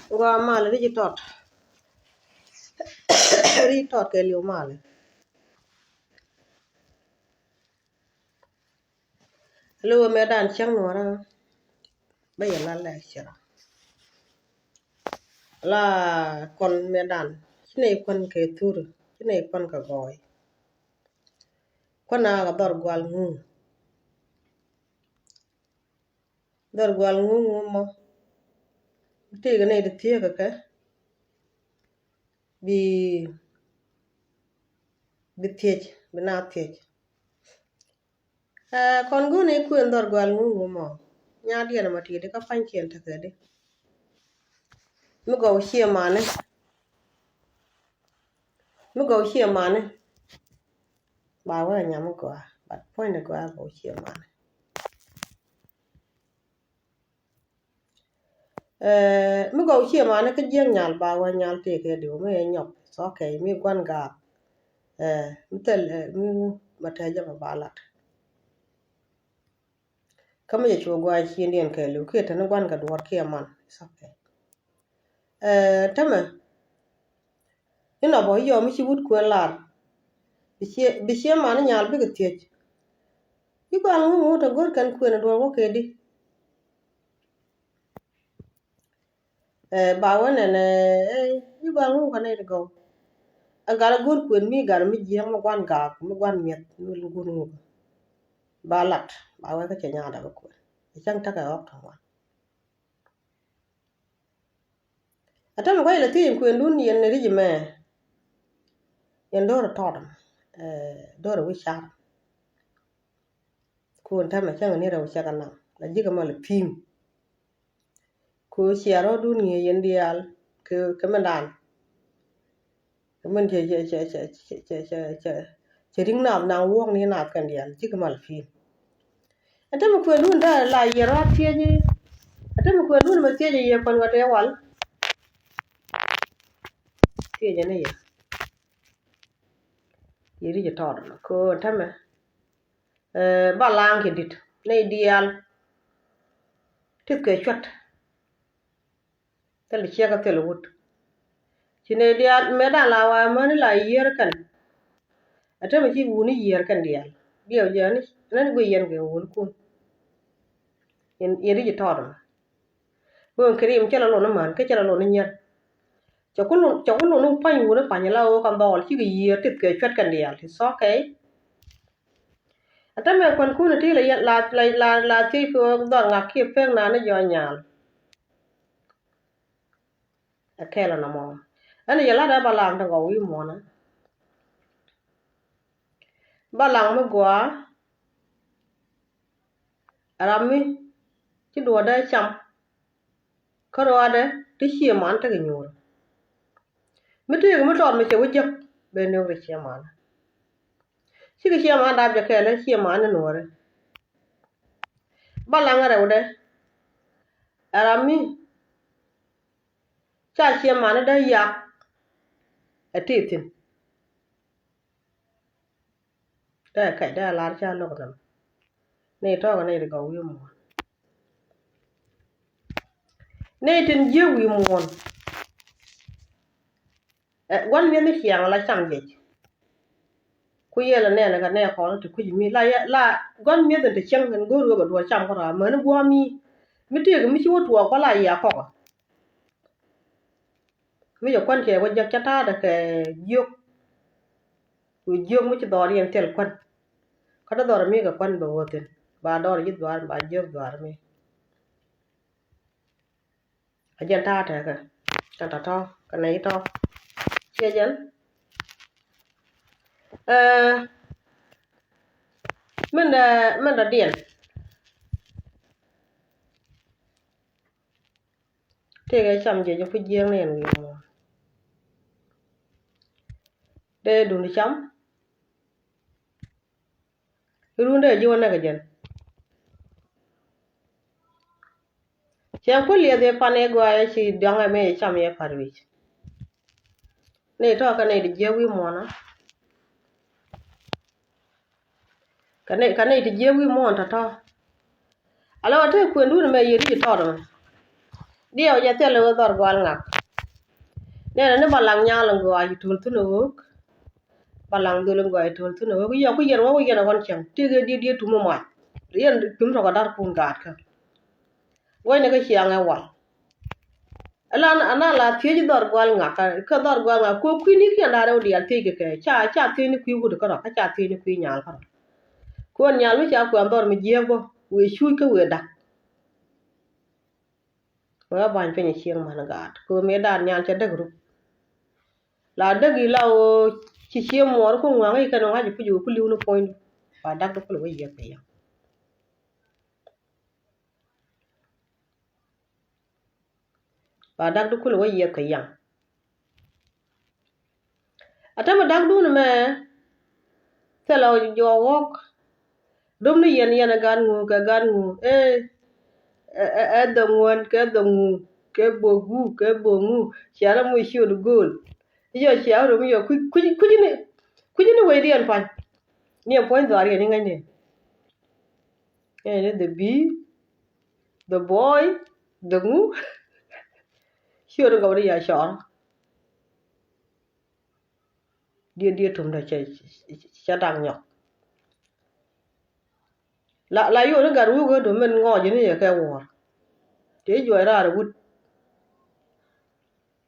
Gwa mal ri tot ri tot ke liu mal lu me dan chang no ra ba ya la la chira la kon me dan chine kon ke tur chine kon ka goy kona ga dor gwal ngu mo te ga ne de tie ka bi bi na tie kon gu ne ku dor gwal ngu mo nya dia na mati de ka pan kien ta ke de mi go shie mane ba wa nya mo go but point go go shie mane mi go shie mane ka jeng nyal ba wa nyal te ke de me nyop so ke mi gwan ga mi tel mi mata ja ba balat kama ya chuo gwa chi ndien ke lu ke tan gwan ga dwar ke man so ke tama ina bo yo mi chi wut ko lar bi che man nyal bi ke tie bi gwa ngu to gor kan ku na dwar ko ke di ba wa ne bi gwa ngu ka ne go agara gor ku mi gar mi je ma gwan ga mi gwan miet mi lu gur ngu balat ba wa ka che nya da ko chang ta ka ok ta atama ko ile tin ku ndun yen ne ri me yen do to dam do wi sha ku ntama chang ne ro sha kana la jiga mal pim ku siaro dun ye yen dial ke mandan men che ring na wok ni na kan dial jiga mal pim atama ku ndun da la ye ra tie ji atama ku ndun ma tie ji ye kon wa te wal tie je ne ye ri je to ko tama ba lang ke dit ne dial tit ke chat tel che ka tel wut chine dial me da la wa man la yer kan atama chi wuni yer kan dial dio jani nan go yen ge wul kun yen ri to ko krim che la lo na man ke che la lo na nyer cho ko lo no pa yu na pa nya la o kan dol chi ge yer tit ke chat kan dial so okay atama kon kun ti la ti ko dor nga ki pe na ne jo nyal akela na mo ani yala da balang da go wi mo na balang mo gwa rami ci do da cham karo ada ti chi man ta nyor mi te mi ton mi che wujep be no ri chi man chi chi man da ja kele chi man no re balang ara ude arami cha chi man da ya atitin da kai da la cha lo kan ne to ga ne go wi mo ne tin je wi mo wan mi ni chiang la cham je ku yela ne na ga ne ko to ku mi la gon mi da te chang ngan go ro ba do cham ko ra ma ne go mi te mi chi wo to ko la ya ko mi yo kwan ke wo jak ta da ke yok ku yok mi chi do ri en tel kwan ka da do mi ga kwan ba woten ba do ri do ba yok do mi a jan ta ta ka ta to ka nei to che jan men da dien te ga cham je ju fu jeng ne wi mo de du ni cham runde ji wona ga jan chen ko le de pane go ya chi danga me cham ye parwich ne to ka ne de je wi mo na ka ne de je wi mo ta to alo te ku ndu me yiri to do dio ya te lo dor gwal ngak ne balang nya lo go ay tul tu no balang do lo go ay tul tu no ku yo ku yer wo yer gon chang ti ge di tu mo ma rien tum ro dar kun gat ka wo ne ga chiang e wal ala ana la ti ji dor gwal ngak ka dor gwal ngak ko ku ni ki na ro di al ti ge ke cha ti ni ku gu ko ka cha ti ni ku nya ka ko nya lu cha ku dor mi je go we shu ka we da wa ban pe ni chiang man gat ko me dan nya cha de gru la de gi la o chi chiang mor ko ngwa ngai ka no ha ji pu ju ku lu no point ba dak ko lo ye pe ya ba dak ko lo ye ka ya ata ma dak du me te lo jo wok dum ni yen gan ngu e do ngon do ngu ke bo ngu chara mu shi ru gol yo cha ro mi yo ku ni we di an pan ni point do ari ni ngai ne the bee the boy the ngu shi ru ga ri ya sha dia tum da cha dang nyok la yo ga ru go do men ngo ji ni ya ka wo te jo ra ru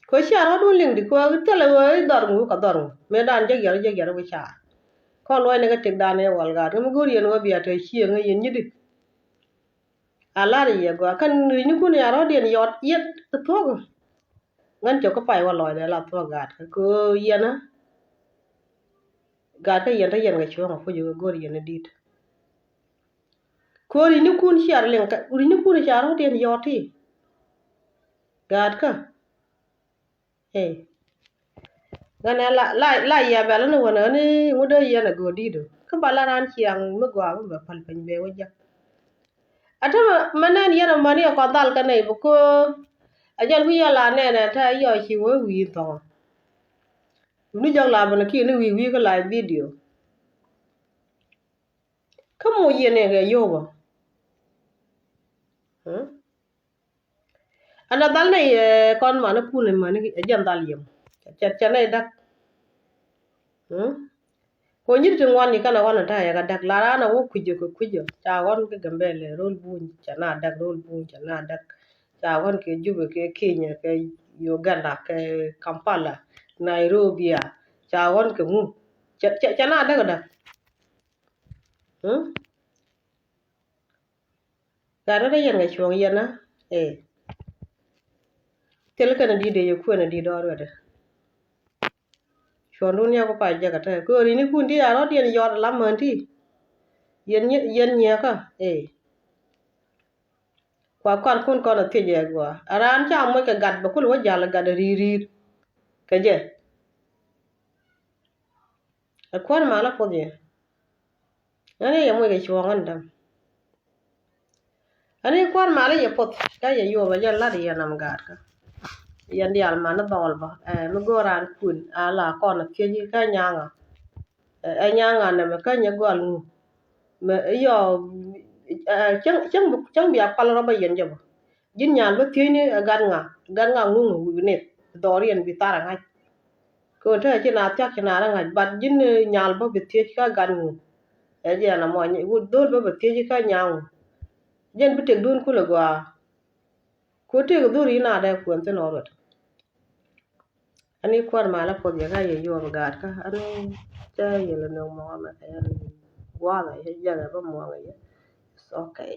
ko sha ro du ling di ko te le we dor ngu ka dor me dan je ger we sha ko lo ne ga tik dan e wal ga mu go yen go biya te chi ngai yen ni di ala ri ye go kan ni ku ne ro den yot yet to go ngan cho ko pai wa lo de la to ga ko yena ga ta yen ta yen ga chuo ko ju go yen dit ko ri ni kun shar len ka ri ni kun shar ro den yoti ga ka eh gana la ya bala no wana ni ngudo yana go dido ka bala ran chiang me gwa ba pal pen be waja ata manan yana mani ko dal ka nei bu ko ajal wi yala ne na ta yo chi wo wi to ni jang la bana ki ni wi ka live video ka mo yene ga yo ba ana dal nei kon ma na pu ne ma ni ajal dal yem cha nei dak ko nyir tin wan ni kana wana ta ya ga dak la na wo kujo ta wan ke gambele rol bun chana dak rol bun chana dak ta wan ke jube ke Kenya ke Uganda ke Kampala Nairobi ta wan ke mu chana dak ga da yan ga chong yana tel kana di de yo ko na di do ro da chon dun ya ko pa ja ga ta ko ri ni kun di ya ro di yo la man ti yen nya ka kwa kun na te je gwa aran cha mo ka gad ba kul wa jala gad ri ka je akwan mala po je ani ya mo ga chongan dam ani kwan mala ya pot ka ya yo ba ja la ya nam gad ka yan di al mana dol ba mo goran kun ala na te ji ka nyanga nyanga na me ka nya gol me yo chang biya pal ro ba yen je ba jin nyan ba te ni gan nga ngu ne dorian bi tara ngai ko ta ci na tak na ra ngai bat jin nyal ba bi te ka gan ngu e je na mo ni u dol ba te ka nyang jen bi te dun ku le gwa ko te go duri na da ko ente no rot ani kwar mala po je ga ye yo ga ka ani cha ye le no mo ma ka ya gwa la ye ja ba mo ga ye okay